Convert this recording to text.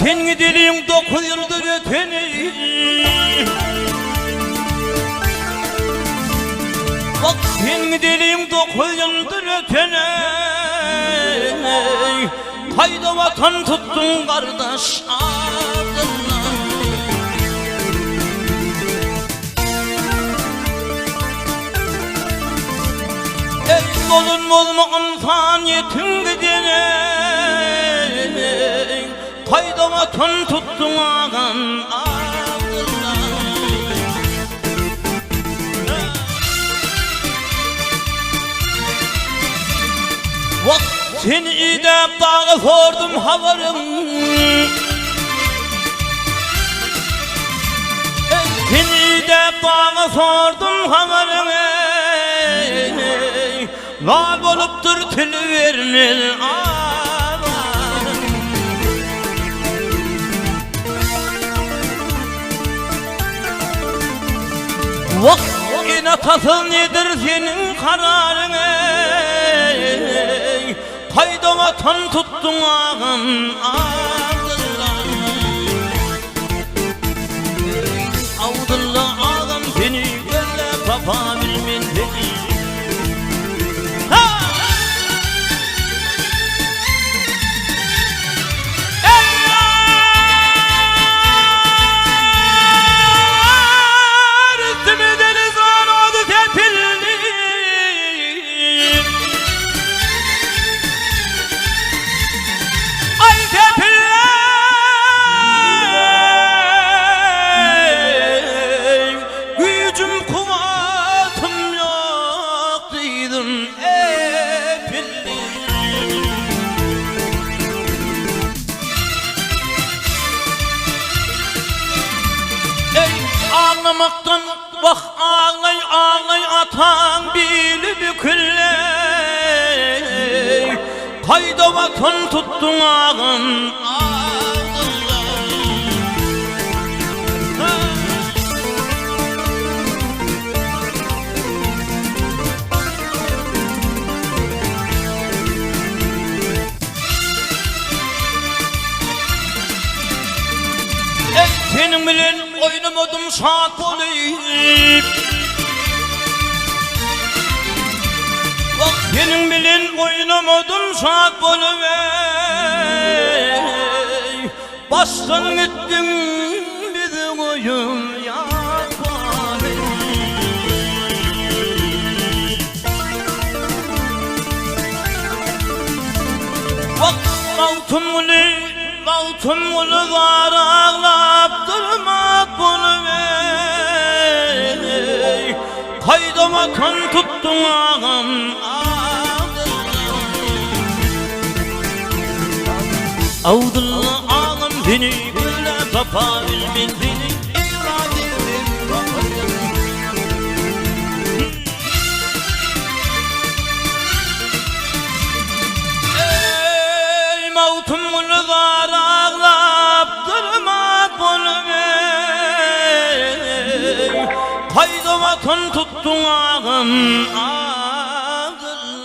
senin dilin 9 yıldır öteni. Bak senin dilin 9 yıldır öteni. Kayda vatan tuttun kardeş ardından. Ey bolun olmağın faniyetin gidene. Kayda vatan tuttun ağam ardından. Vak seni idem dağı sordum havarım. Seni idem dağı sordum havarım. Lal oluptur tülü vermel ağam. Vak inatasın nedir senin kararın. Kayda vatan tuttun ağam Abdullah. Abdullah ağam seni gölle papa bilmin beni. Ağlamaktan bak ağlay ağlay atan bili bükülley. Kayda vatan tuttun ağam senin bilen oynamadım saat olayım. Bak senin bilen oynamadım saat olayım. Baştan gittin bizim oyun yapalım. Bak altın bunu var ağlap durmak bunu ey. Kayda vatan tuttun ağam Abdullah ağam beni böyle papa bilmin beni. Ey mavtum bunu var ağlap durmak bunu ey. Kayda vatan tuttun ağam Abdullah.